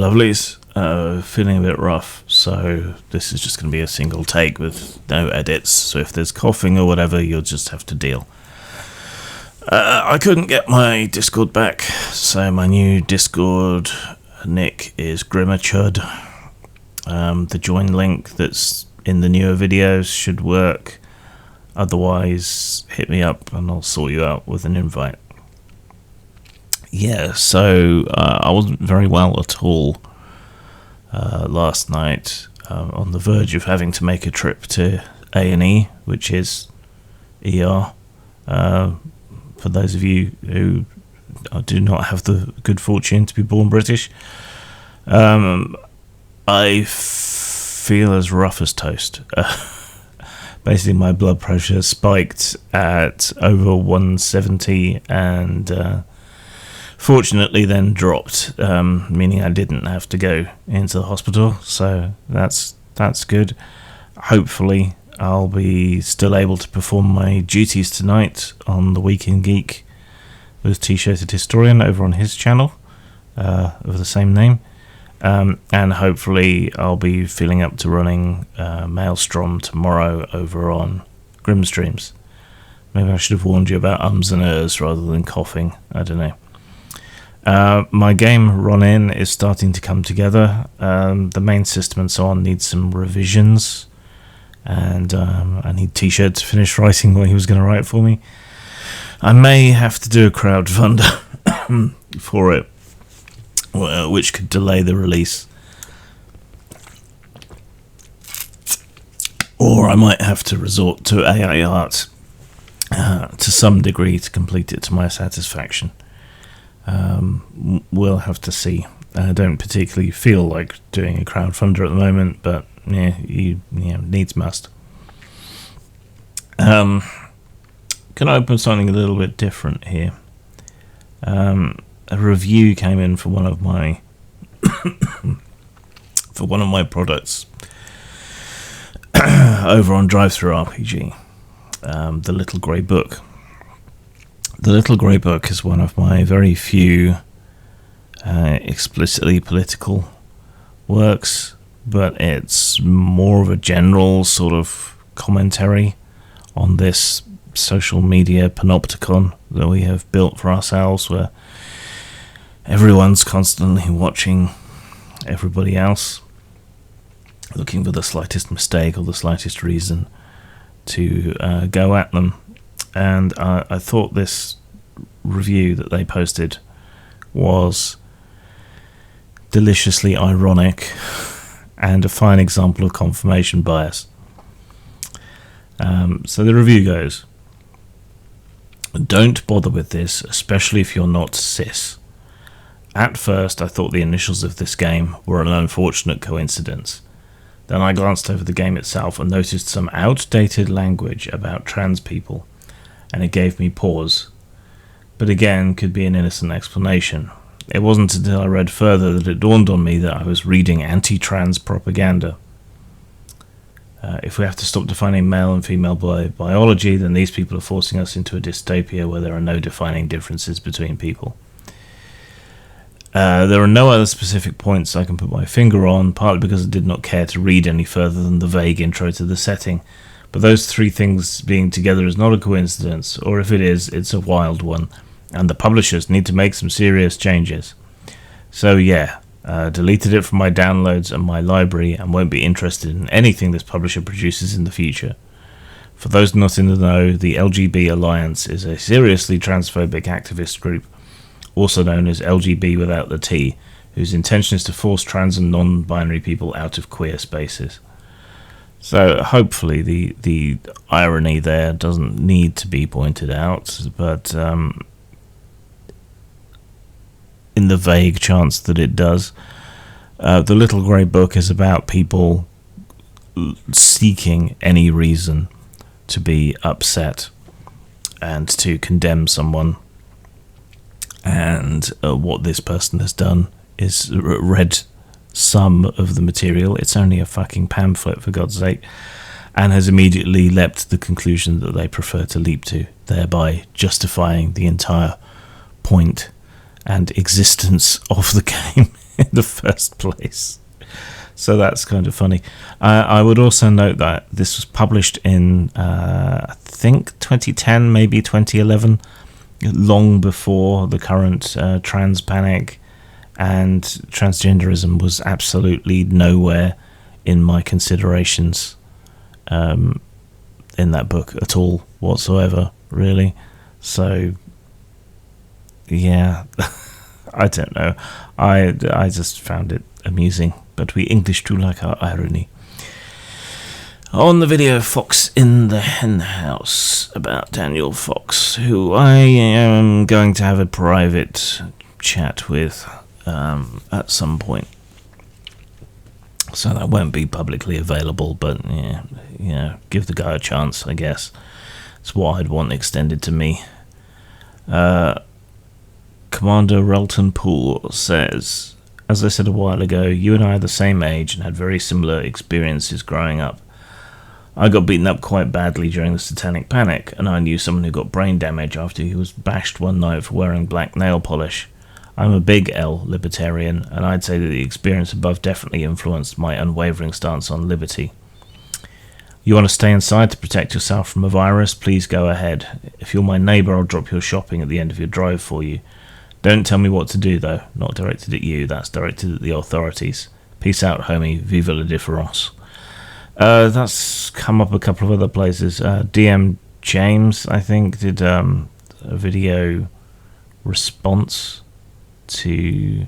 lovelies. Feeling a bit rough, so this is just going to be a single take with no edits, so if there's coughing or whatever, you'll just have to deal. I couldn't get my Discord back, so my new Discord nick is Grimachud. The join link that's in the newer videos should work, otherwise hit me up and I'll sort you out with an invite. Yeah, so I wasn't very well at all last night, on the verge of having to make a trip to A&E, which is ER. For those of you who do not have the good fortune to be born British, I feel as rough as toast. Basically, my blood pressure spiked at over 170 and fortunately then dropped, meaning I didn't have to go into the hospital, so that's good. Hopefully I'll be still able to perform my duties tonight on the Weekend Geek with T-Shirted Historian over on his channel of the same name, and hopefully I'll be feeling up to running Maelstrom tomorrow over on Grimstreams. Maybe I should have warned you about ums and ers rather than coughing, I don't know. My game run-in is starting to come together. The main system and so on needs some revisions, and I need T-Shirt to finish writing what he was going to write for me. I may have to do a crowdfunder for it, which could delay the release, or I might have to resort to AI art to some degree to complete it to my satisfaction. We'll have to see. I don't particularly feel like doing a crowdfunder at the moment, but yeah, you needs must. Can I open something a little bit different here? A review came in for one of my products over on DriveThruRPG, the Little Grey Book. The Little Grey Book is one of my very few explicitly political works, but it's more of a general sort of commentary on this social media panopticon that we have built for ourselves, where everyone's constantly watching everybody else, looking for the slightest mistake or the slightest reason to go at them. And I thought this review that they posted was deliciously ironic and a fine example of confirmation bias. So the review goes: "Don't bother with this, especially if you're not cis. At first I thought the initials of this game were an unfortunate coincidence. Then I glanced over the game itself and noticed some outdated language about trans people, and it gave me pause. But again, could be an innocent explanation. It wasn't until I read further that it dawned on me that I was reading anti-trans propaganda. If we have to stop defining male and female by biology, then these people are forcing us into a dystopia where there are no defining differences between people. There are no other specific points I can put my finger on, partly because I did not care to read any further than the vague intro to the setting. But those three things being together is not a coincidence, or if it is, it's a wild one, and the publishers need to make some serious changes. So yeah, deleted it from my downloads and my library, and won't be interested in anything this publisher produces in the future. For those not in the know, the LGB Alliance is a seriously transphobic activist group, also known as LGB without the T, whose intention is to force trans and non-binary people out of queer spaces." So hopefully the irony there doesn't need to be pointed out, but in the vague chance that it does, the Little Grey Book is about people seeking any reason to be upset and to condemn someone. And what this person has done is read some of the material. It's only a fucking pamphlet, for God's sake, and has immediately leapt to the conclusion that they prefer to leap to, thereby justifying the entire point and existence of the game. in the first place. So that's kind of funny. I would also note that this was published in, I think, 2010, maybe 2011, long before the current trans panic, and transgenderism was absolutely nowhere in my considerations in that book at all whatsoever, really. So, yeah, I don't know. I just found it amusing, but we English do like our irony. On the video, Fox in the Hen House, about Daniel Fox, who I am going to have a private chat with at some point. So that won't be publicly available, but yeah, give the guy a chance, I guess. It's what I'd want extended to me. Commander Relton Poole says, as I said a while ago, you and I are the same age and had very similar experiences growing up. I got beaten up quite badly during the Satanic Panic, and I knew someone who got brain damage after he was bashed one night for wearing black nail polish. I'm a big L libertarian, and I'd say that the experience above definitely influenced my unwavering stance on liberty. You want to stay inside to protect yourself from a virus? Please go ahead. If you're my neighbour, I'll drop your shopping at the end of your drive for you. Don't tell me what to do, though. Not directed at you, that's directed at the authorities. Peace out, homie. Vive la différence. That's come up a couple of other places. DM James, I think, did a video response to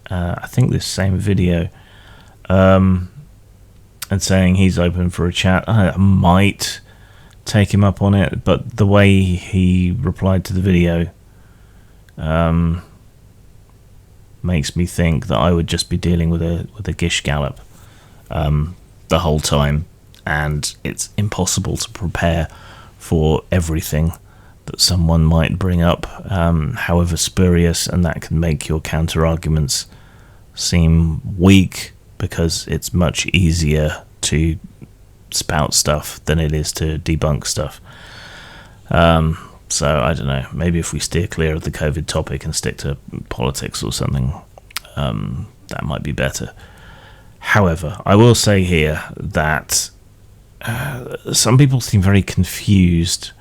I think this same video, and saying he's open for a chat. I might take him up on it, but the way he replied to the video makes me think that I would just be dealing with a gish gallop the whole time, and it's impossible to prepare for everything that someone might bring up, however spurious, and that can make your counter arguments seem weak, because it's much easier to spout stuff than it is to debunk stuff. So I don't know, maybe if we steer clear of the COVID topic and stick to politics or something, that might be better. However, I will say here that some people seem very confused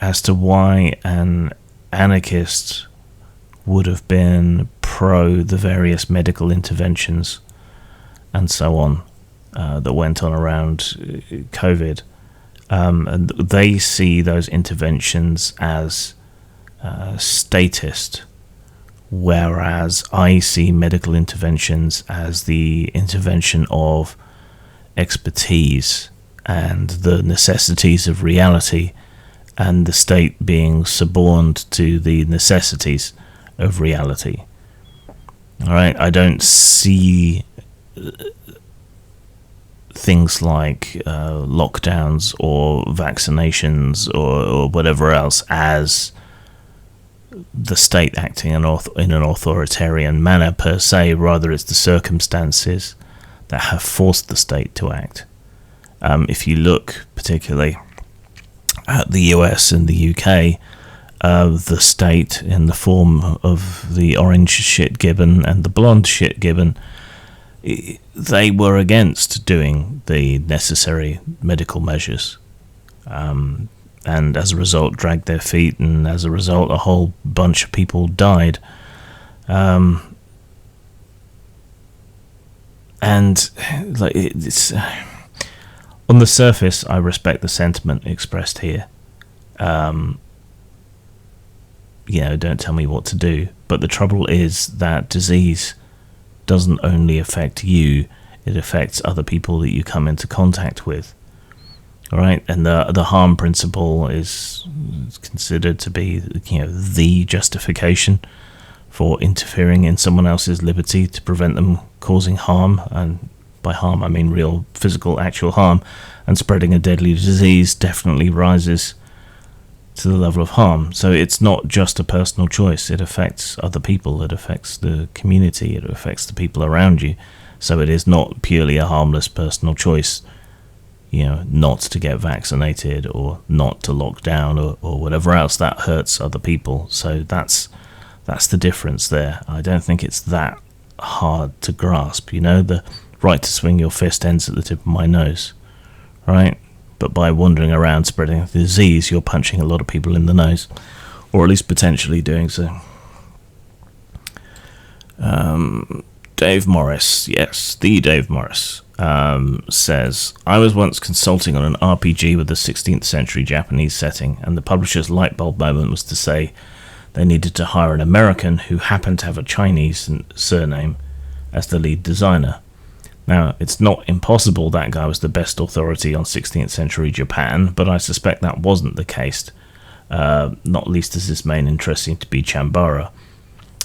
as to why an anarchist would have been pro the various medical interventions and so on that went on around COVID. And they see those interventions as statist, whereas I see medical interventions as the intervention of expertise and the necessities of reality, and the state being suborned to the necessities of reality. All right, I don't see things like lockdowns or vaccinations or whatever else as the state acting in an authoritarian manner per se. Rather, it's the circumstances that have forced the state to act. If you look particularly at the US and the UK, the state, in the form of the orange shit gibbon and the blonde shit gibbon, they were against doing the necessary medical measures, and as a result dragged their feet, and as a result a whole bunch of people died. And like, it's on the surface, I respect the sentiment expressed here. Don't tell me what to do. But the trouble is that disease doesn't only affect you, it affects other people that you come into contact with. All right, and the harm principle is considered to be, the justification for interfering in someone else's liberty to prevent them causing harm, and by harm I mean real physical, actual harm, and spreading a deadly disease definitely rises to the level of harm. So it's not just a personal choice, it affects other people, it affects the community, it affects the people around you. So it is not purely a harmless personal choice, not to get vaccinated or not to lock down or whatever else that hurts other people. So that's the difference there. I don't think it's that hard to grasp. The right to swing your fist ends at the tip of my nose, right? But by wandering around spreading the disease, you're punching a lot of people in the nose, or at least potentially doing so. Dave Morris, yes, the Dave Morris, says, I was once consulting on an RPG with a 16th century Japanese setting, and the publisher's light bulb moment was to say they needed to hire an American who happened to have a Chinese surname as the lead designer. Now, it's not impossible that guy was the best authority on 16th century Japan, but I suspect that wasn't the case, not least as his main interest seemed to be Chambara.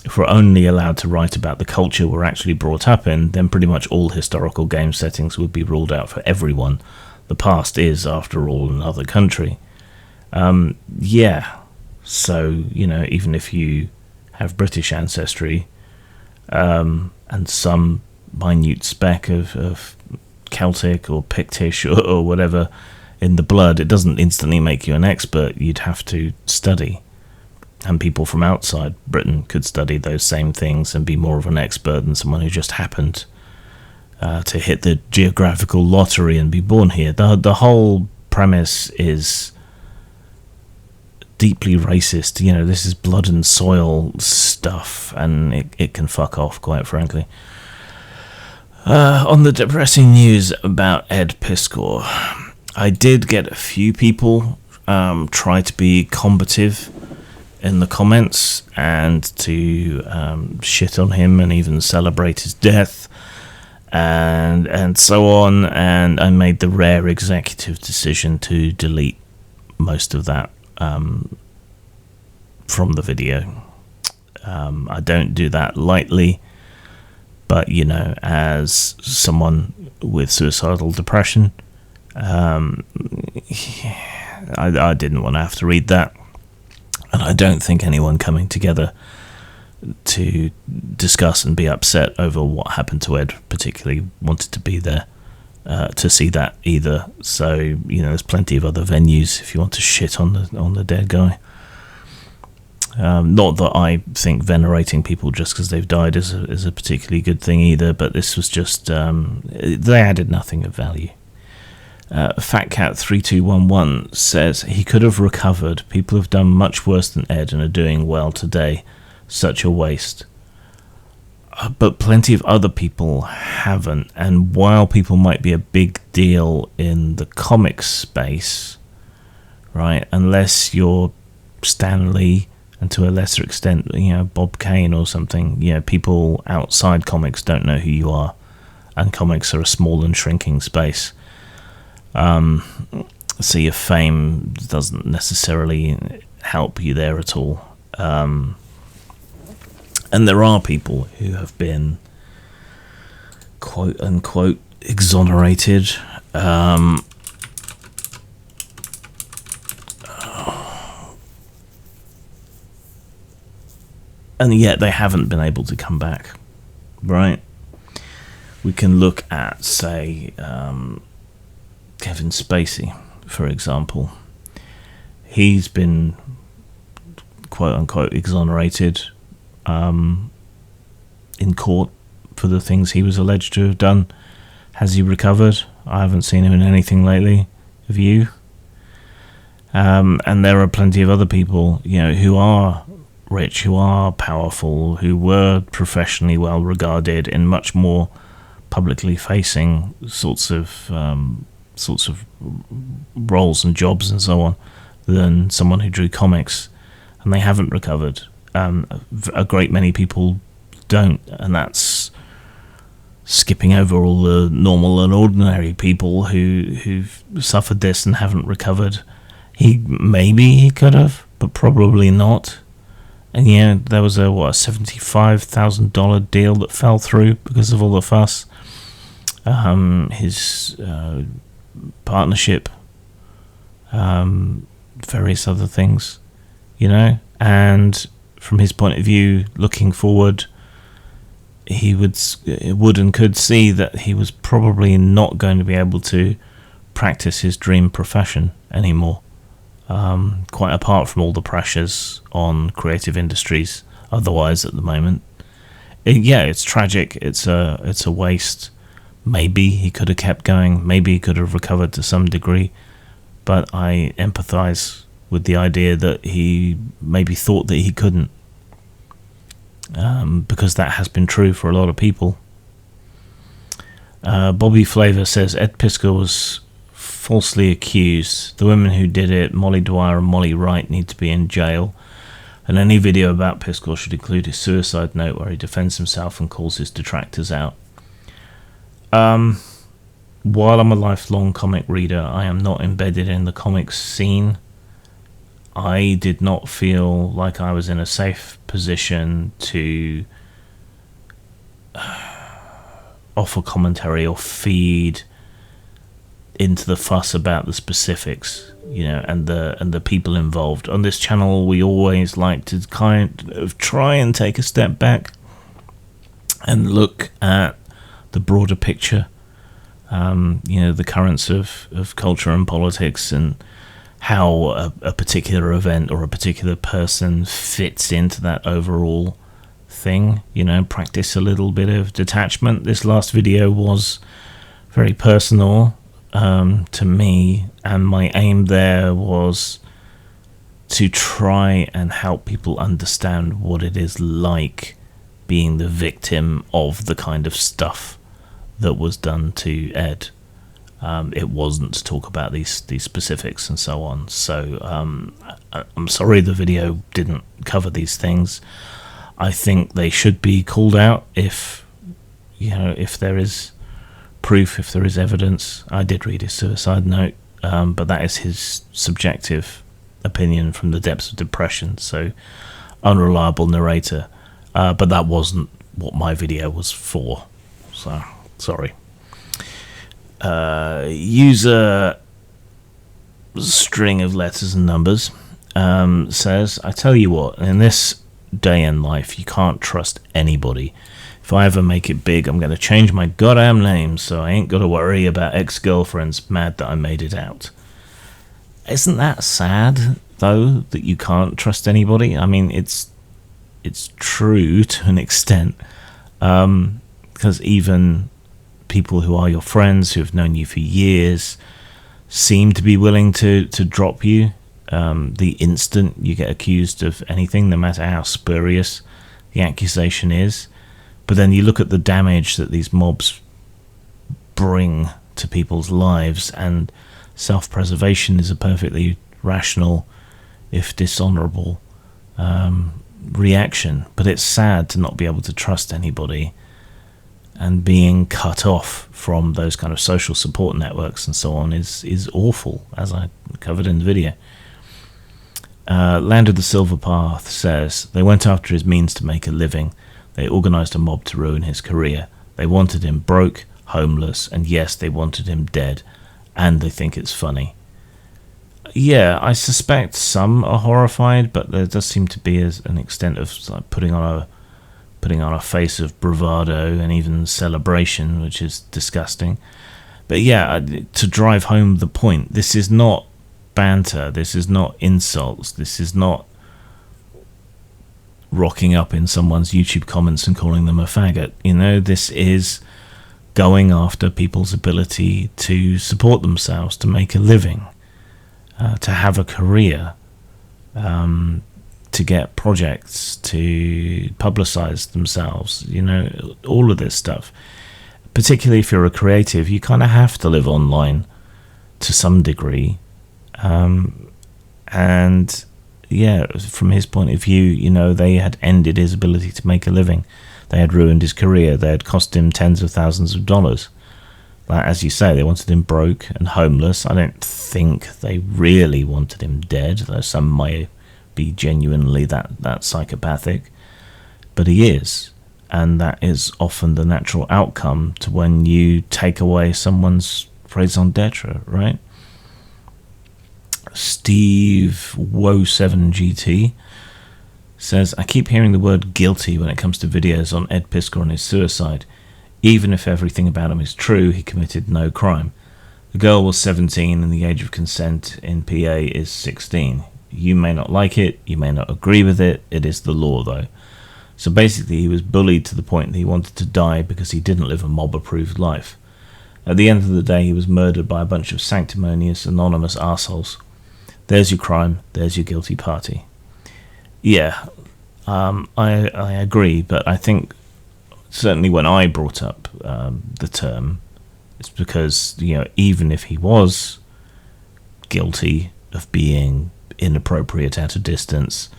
If we're only allowed to write about the culture we're actually brought up in, then pretty much all historical game settings would be ruled out for everyone. The past is, after all, another country. So, even if you have British ancestry, and some minute speck of Celtic or Pictish or whatever in the blood, it doesn't instantly make you an expert. You'd have to study. And people from outside Britain could study those same things and be more of an expert than someone who just happened to hit the geographical lottery and be born here. The whole premise is deeply racist. This is blood and soil stuff, and it can fuck off, quite frankly. On the depressing news about Ed Piskor, I did get a few people try to be combative in the comments and to shit on him and even celebrate his death and so on, and I made the rare executive decision to delete most of that from the video. I don't do that lightly, but as someone with suicidal depression, I didn't want to have to read that. And I don't think anyone coming together to discuss and be upset over what happened to Ed particularly wanted to be there to see that either. So, there's plenty of other venues if you want to shit on the dead guy. Not that I think venerating people just because they've died is a particularly good thing either, but this was just, they added nothing of value. FatCat3211 says, he could have recovered. People have done much worse than Ed and are doing well today. Such a waste. But plenty of other people haven't. And while people might be a big deal in the comics space, right, unless you're Stan Lee, and to a lesser extent, Bob Kane or something, people outside comics don't know who you are. And comics are a small and shrinking space. So your fame doesn't necessarily help you there at all. And there are people who have been quote unquote exonerated. And yet they haven't been able to come back, right? We can look at, say, Kevin Spacey, for example. He's been quote-unquote exonerated in court for the things he was alleged to have done. Has he recovered? I haven't seen him in anything lately. Have you? And there are plenty of other people, who are rich, who are powerful, who were professionally well regarded in much more publicly facing sorts of roles and jobs and so on than someone who drew comics, and they haven't recovered. A great many people don't, and that's skipping over all the normal and ordinary people who've suffered this and haven't recovered. Maybe he could have, but probably not. And there was a $75,000 deal that fell through because of all the fuss. His partnership, various other things, and from his point of view, looking forward, he would and could see that he was probably not going to be able to practice his dream profession anymore, quite apart from all the pressures on creative industries otherwise at the moment. yeah, it's tragic. It's a waste. Maybe he could have kept going. Maybe he could have recovered to some degree. But I empathise with the idea that he maybe thought that he couldn't, because that has been true for a lot of people. Bobby Flavor says Ed Piskor was falsely accused. The women who did it, Molly Dwyer and Molly Wright, need to be in jail. And any video about Piskor should include his suicide note where he defends himself and calls his detractors out. While I'm a lifelong comic reader, I am not embedded in the comics scene. I did not feel like I was in a safe position to offer commentary or feed into the fuss about the specifics, and the people involved. On this channel, we always like to kind of try and take a step back and look at the broader picture, the currents of culture and politics, and how a particular event or a particular person fits into that overall thing. Practice a little bit of detachment. This last video was very personal to me, and my aim there was to try and help people understand what it is like being the victim of the kind of stuff that was done to Ed. It wasn't to talk about these specifics and so on. So I'm sorry the video didn't cover these things. I think they should be called out if there is proof, if there is evidence. I did read his suicide note, but that is his subjective opinion from the depths of depression. So unreliable narrator. But that wasn't what my video was for. So sorry. User string of letters and numbers says, I tell you what, in this day in life, you can't trust anybody. If I ever make it big, I'm going to change my goddamn name so I ain't got to worry about ex-girlfriends mad that I made it out. Isn't that sad, though, that you can't trust anybody? I mean, it's true to an extent, because even people who are your friends, who have known you for years, seem to be willing to drop you the instant you get accused of anything, no matter how spurious the accusation is. But then you look at the damage that these mobs bring to people's lives, and self-preservation is a perfectly rational, if dishonourable, reaction. But it's sad to not be able to trust anybody, and being cut off from those kind of social support networks and so on is awful, as I covered in the video. Land of the Silver Path says, they went after his means to make a living. They organised a mob to ruin his career. They wanted him broke, homeless, and yes, they wanted him dead, and they think it's funny. Yeah, I suspect some are horrified, but there does seem to be an extent of like putting on a face of bravado and even celebration, which is disgusting. But yeah, to drive home the point, this is not banter, this is not insults, this is not rocking up in someone's YouTube comments and calling them a faggot. This is going after people's ability to support themselves, to make a living, to have a career, to get projects, to publicize themselves, all of this stuff. Particularly if you're a creative, you kind of have to live online to some degree. And yeah, from his point of view, they had ended his ability to make a living. They had ruined his career. They had cost him tens of thousands of dollars. Like, as you say, they wanted him broke and homeless. I don't think they really wanted him dead, though some might be genuinely that psychopathic. But he is. And that is often the natural outcome to when you take away someone's raison d'etre, right? Steve Woe7GT says, I keep hearing the word guilty when it comes to videos on Ed Piskor and his suicide. Even if everything about him is true, he committed no crime. The girl was 17 and the age of consent in PA is 16. You may not like it, you may not agree with it, it is the law though. So basically, he was bullied to the point that he wanted to die because he didn't live a mob-approved life. At the end of the day, he was murdered by a bunch of sanctimonious, anonymous arseholes. There's your crime, there's your guilty party. Yeah, I agree, but I think certainly when I brought up the term, it's because, even if he was guilty of being inappropriate at a distance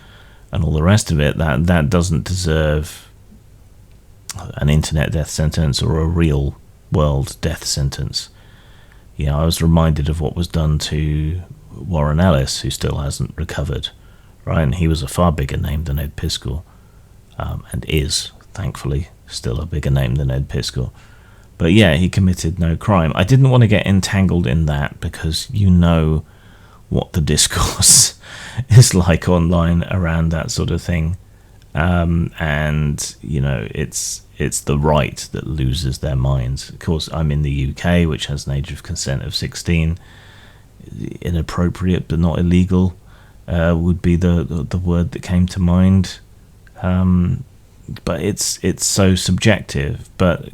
and all the rest of it, that doesn't deserve an internet death sentence or a real world death sentence. I was reminded of what was done to Warren Ellis, who still hasn't recovered, right? And he was a far bigger name than Ed Piskel, and is, thankfully, still a bigger name than Ed Piskel. But yeah, he committed no crime. I didn't want to get entangled in that because what the discourse is like online around that sort of thing. And it's the right that loses their minds. Of course, I'm in the UK, which has an age of consent of 16. Inappropriate but not illegal would be the word that came to mind. But it's so subjective. But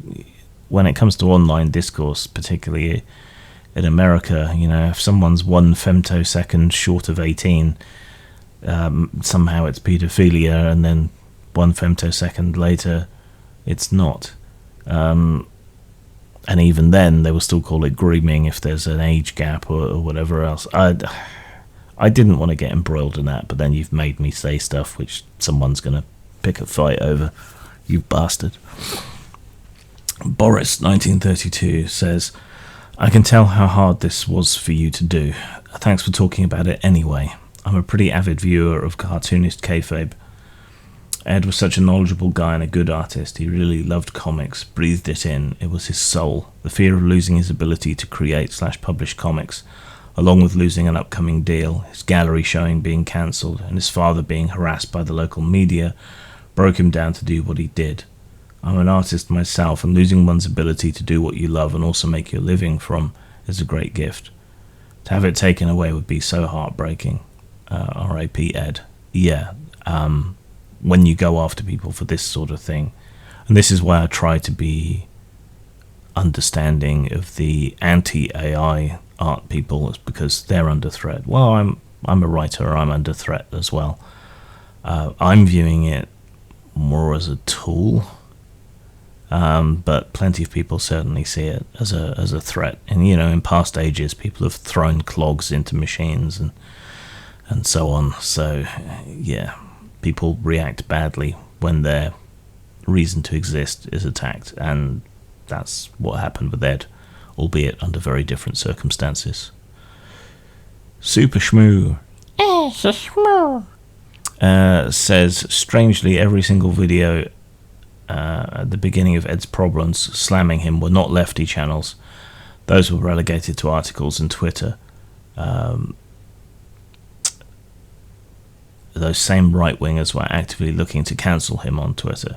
when it comes to online discourse, particularly in America, if someone's 1 femtosecond short of 18, somehow it's paedophilia, and then 1 femtosecond later, it's not. And even then, they will still call it grooming if there's an age gap or whatever else. I didn't want to get embroiled in that, but then you've made me say stuff which someone's going to pick a fight over. You bastard. Boris, 1932, says, I can tell how hard this was for you to do. Thanks for talking about it anyway. I'm a pretty avid viewer of cartoonist kayfabe. Ed was such a knowledgeable guy and a good artist. He really loved comics, breathed it in. It was his soul. The fear of losing his ability to create/publish comics, along with losing an upcoming deal, his gallery showing being cancelled, and his father being harassed by the local media, broke him down to do what he did. I'm an artist myself, and losing one's ability to do what you love and also make your living from is a great gift. To have it taken away would be so heartbreaking. R.I.P. Ed. Yeah, when you go after people for this sort of thing, and this is why I try to be understanding of the anti-AI art people, is because they're under threat. Well, I'm a writer, I'm under threat as well. I'm viewing it more as a tool, but plenty of people certainly see it as a threat. And in past ages, people have thrown clogs into machines and so on. So yeah, people react badly when their reason to exist is attacked, and that's what happened with Ed, albeit under very different circumstances. Super Shmoo says, strangely, every single video at the beginning of Ed's problems slamming him were not lefty channels. Those were relegated to articles and Twitter. Those same right-wingers were actively looking to cancel him on Twitter.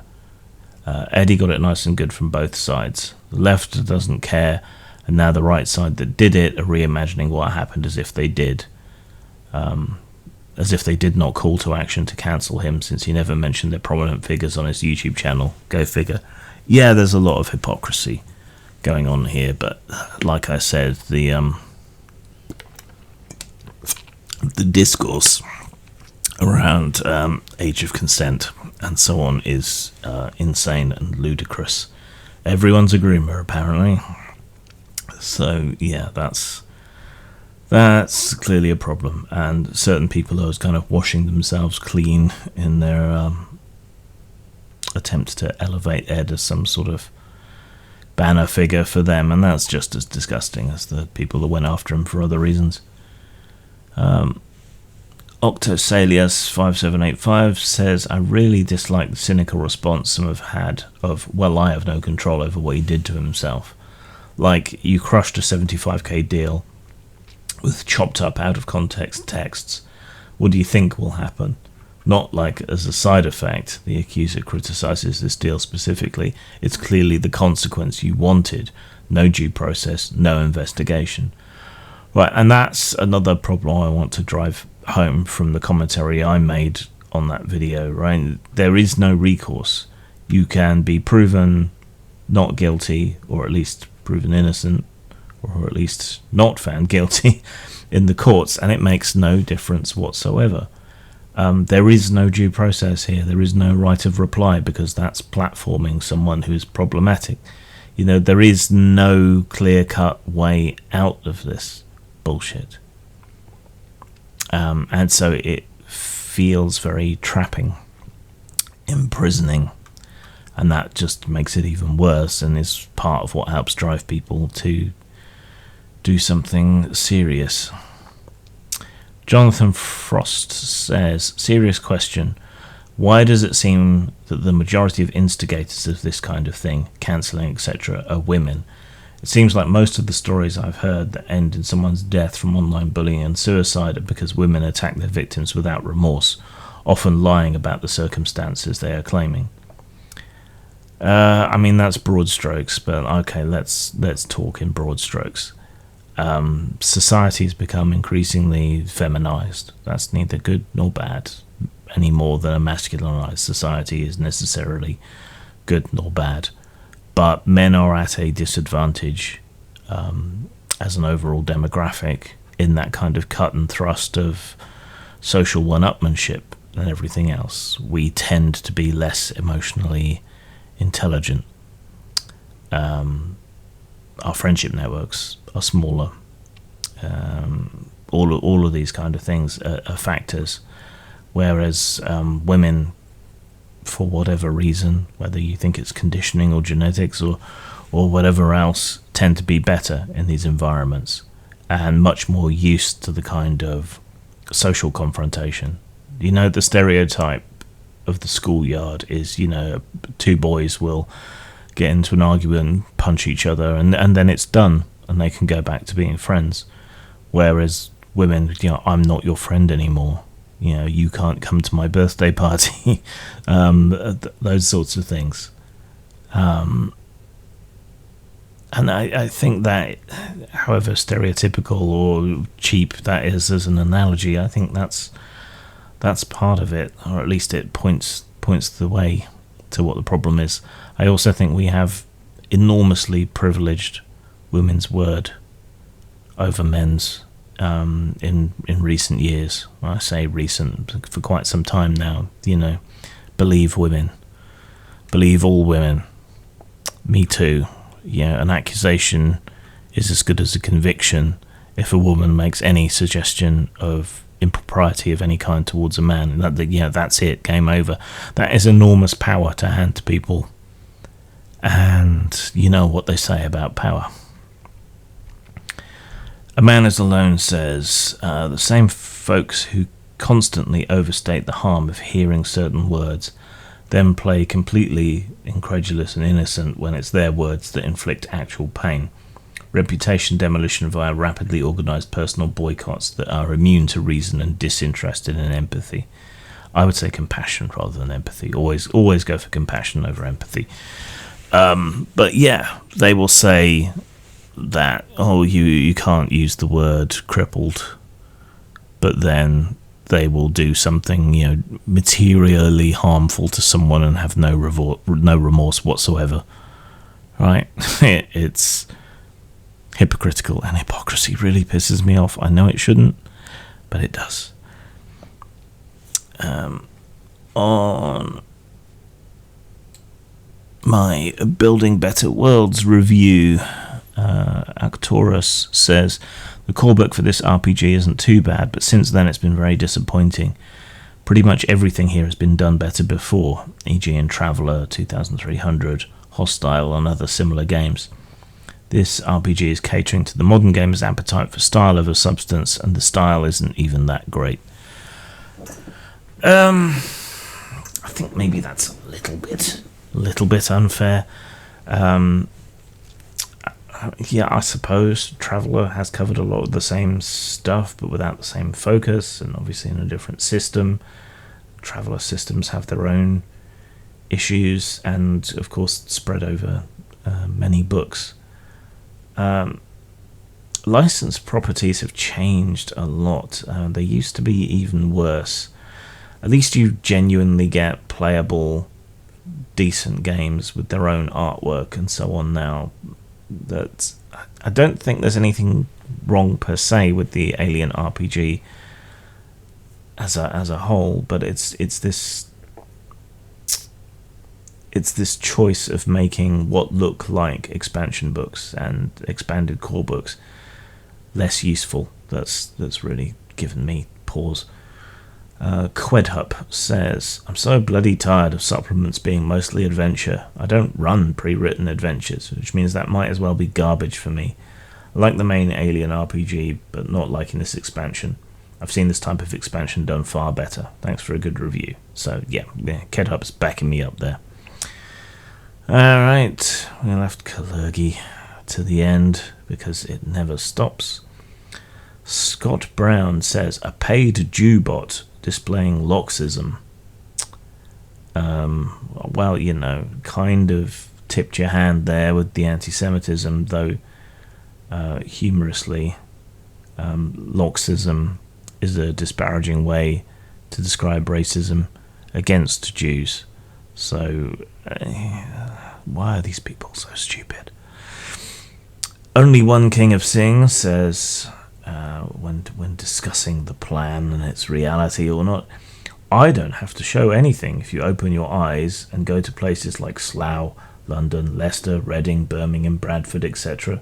Eddie got it nice and good from both sides. The left doesn't care, and now the right side that did it are reimagining what happened as if they did. As if they did not call to action to cancel him, since he never mentioned their prominent figures on his YouTube channel. Go figure. Yeah, there's a lot of hypocrisy going on here, but like I said, the discourse around age of consent and so on is insane and ludicrous. Everyone's a groomer, apparently. So yeah, that's clearly a problem, and certain people are kind of washing themselves clean in their attempt to elevate Ed as some sort of banner figure for them, and that's just as disgusting as the people that went after him for other reasons. Octosalius 5785 says, I really dislike the cynical response some have had of, well, I have no control over what he did to himself. Like, you crushed a 75k deal with chopped up out of context texts. What do you think will happen? Not like as a side effect, the accuser criticizes this deal specifically. It's clearly the consequence you wanted. No due process, no investigation. Right, and that's another problem I want to drive home from the commentary I made on that video, right? There is no recourse. You can be proven not guilty, or at least proven innocent, or at least not found guilty in the courts, and it makes no difference whatsoever. There is no due process here. There is no right of reply, because that's platforming someone who's problematic. There is no clear-cut way out of this bullshit. And so it feels very trapping, imprisoning, and that just makes it even worse, and is part of what helps drive people to do something serious. Jonathan Frost says, serious question. Why does it seem that the majority of instigators of this kind of thing, cancelling, etc., are women? It seems like most of the stories I've heard that end in someone's death from online bullying and suicide are because women attack their victims without remorse, often lying about the circumstances they are claiming. I mean, that's broad strokes, but okay, let's talk in broad strokes. Society's become increasingly feminized. That's neither good nor bad, any more than a masculinized society is necessarily good nor bad. But men are at a disadvantage as an overall demographic in that kind of cut and thrust of social one-upmanship than everything else. We tend to be less emotionally intelligent. Our friendship networks are smaller. All of these kind of things are factors, whereas women, for whatever reason, whether you think it's conditioning or genetics or whatever else, tend to be better in these environments and much more used to the kind of social confrontation. The stereotype of the schoolyard is, two boys will get into an argument and punch each other, and then it's done, and they can go back to being friends. Whereas women, I'm not your friend anymore. You can't come to my birthday party. Those sorts of things. And I think that, however stereotypical or cheap that is as an analogy, I think that's part of it, or at least it points the way to what the problem is. I also think we have enormously privileged women's word over men's in recent years. When I say recent, for quite some time now. Believe women, believe all women. Me too. An accusation is as good as a conviction if a woman makes any suggestion of impropriety of any kind towards a man. That's it, game over. That is enormous power to hand to people, and you know what they say about power. A Man Is Alone says, the same folks who constantly overstate the harm of hearing certain words then play completely incredulous and innocent when it's their words that inflict actual pain. Reputation demolition via rapidly organised personal boycotts that are immune to reason and disinterested in empathy. I would say compassion rather than empathy. Always go for compassion over empathy. But yeah, they will say that, you can't use the word crippled, but then they will do something materially harmful to someone and have no remorse whatsoever, right? It's hypocritical, and hypocrisy really pisses me off. I know it shouldn't, but it does. On my Building Better Worlds review, Actorus says, the core book for this RPG isn't too bad, but since then it's been very disappointing. Pretty much everything here has been done better before, e.g. in Traveller, 2300, Hostile and other similar games. This RPG is catering to the modern gamer's appetite for style over substance, and the style isn't even that great. I think maybe that's a little bit unfair. Yeah, I suppose Traveller has covered a lot of the same stuff, but without the same focus, and obviously in a different system. Traveller systems have their own issues, and of course spread over many books. Licensed properties have changed a lot. They used to be even worse. at least you genuinely get playable, decent games with their own artwork and so on now. That I don't think there's anything wrong per se with the Alien RPG as a whole, but it's this choice of making what look like expansion books and expanded core books less useful that's really given me pause. Quedhup says, I'm so bloody tired of supplements being mostly adventure. I don't run pre-written adventures, which means that might as well be garbage for me. I like the main Alien RPG, but not liking this expansion. I've seen this type of expansion done far better. Thanks for a good review. So yeah, Quedhup's backing me up there. Alright, we left Kalergi to the end because it never stops. Scott Brown says, a paid Jew bot displaying Loxism. Well, you know, kind of tipped your hand there with the anti-Semitism, though humorously, Loxism is a disparaging way to describe racism against Jews. So, why are these people so stupid? Only One King of Sing says, when discussing the plan and its reality or not, I don't have to show anything if you open your eyes and go to places like Slough, London, Leicester, Reading, Birmingham, Bradford, etc.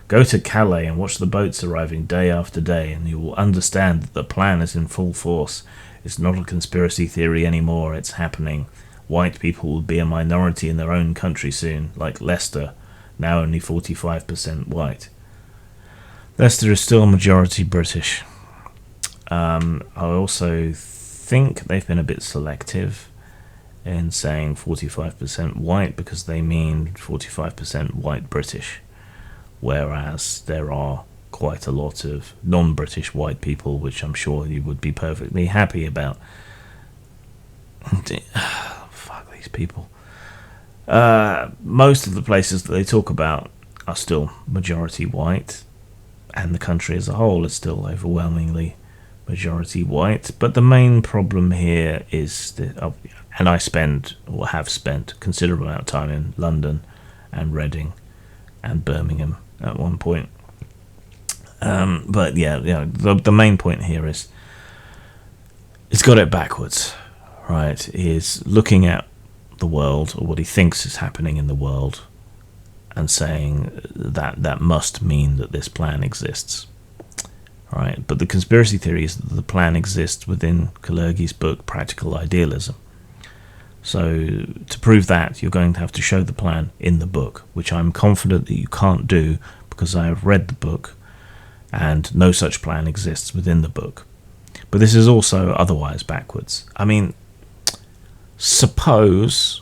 Go to Calais and watch the boats arriving day after day, and you will understand that the plan is in full force. It's not a conspiracy theory anymore, it's happening. White people will be a minority in their own country soon, like Leicester, now only 45% white. Leicester is still majority British. I also think they've been a bit selective in saying 45% white because they mean 45% white British, whereas there are quite a lot of non-British white people, which I'm sure you would be perfectly happy about. Fuck these people. Most of the places that they talk about are still majority white, and the country as a whole is still overwhelmingly majority white. But the main problem here is that, and I spend or have spent a considerable amount of time in London and Reading and Birmingham at one point. But yeah, the main point here is it's got it backwards, right? He is looking at the world, or what he thinks is happening in the world, and saying that must mean that this plan exists. Right? But the conspiracy theory is that the plan exists within Kalergi's book, Practical Idealism. So to prove that, you're going to have to show the plan in the book, which I'm confident that you can't do because I have read the book and no such plan exists within the book. But this is also otherwise backwards. I mean, suppose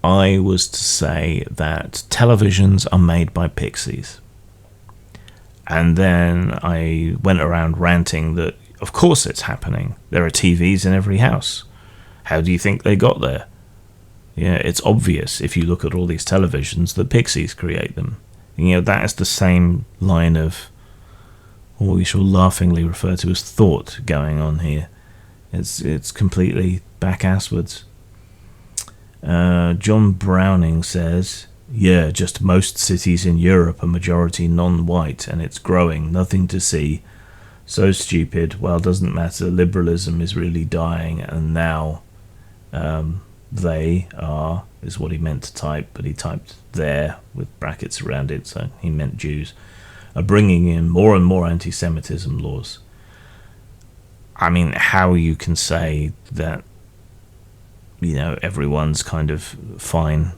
I was to say that televisions are made by pixies, and then I went around ranting that of course it's happening. There are TVs in every house. How do you think they got there? Yeah, it's obvious if you look at all these televisions that pixies create them. You know, that is the same line of what we shall laughingly refer to as thought going on here. It's completely back-asswards. John Browning says, yeah, just most cities in Europe are majority non-white, and it's growing, nothing to see. So stupid, well, doesn't matter, liberalism is really dying, and now they are, is what he meant to type, but he typed there with brackets around it, so he meant Jews, are bringing in more and more anti-Semitism laws. I mean, how you can say that, you know, everyone's kind of fine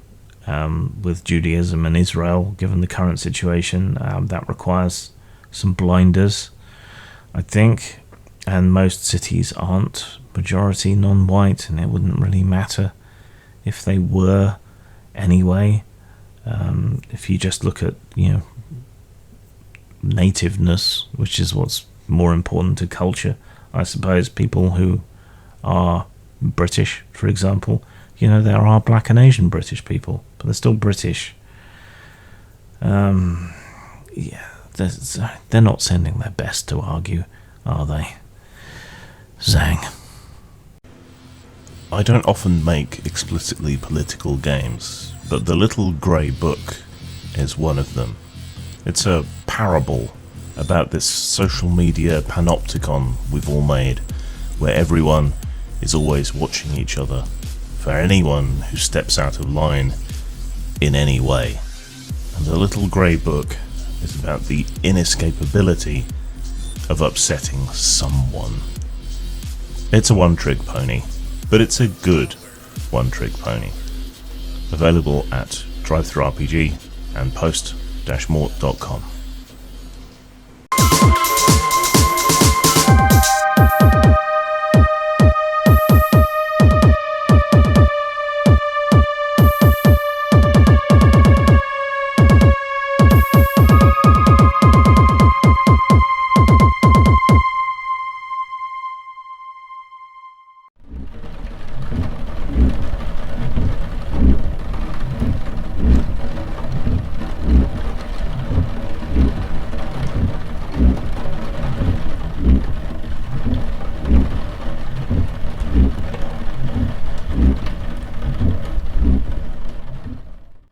with Judaism and Israel, given the current situation, that requires some blinders, I think. And most cities aren't majority non-white, and it wouldn't really matter if they were anyway. If you just look at, you know, nativeness, which is what's more important to culture, I suppose. People who are British, for example, you know, there are black and Asian British people, but they're still British. Yeah, they're not sending their best to argue, are they? Zang. I don't often make explicitly political games, but The Little Grey Book is one of them. It's a parable about this social media panopticon we've all made, where everyone is always watching each other for anyone who steps out of line in any way. And The Little Grey Book is about the inescapability of upsetting someone. It's a one-trick pony, but it's a good one-trick pony. Available at DriveThruRPG and post-mort.com.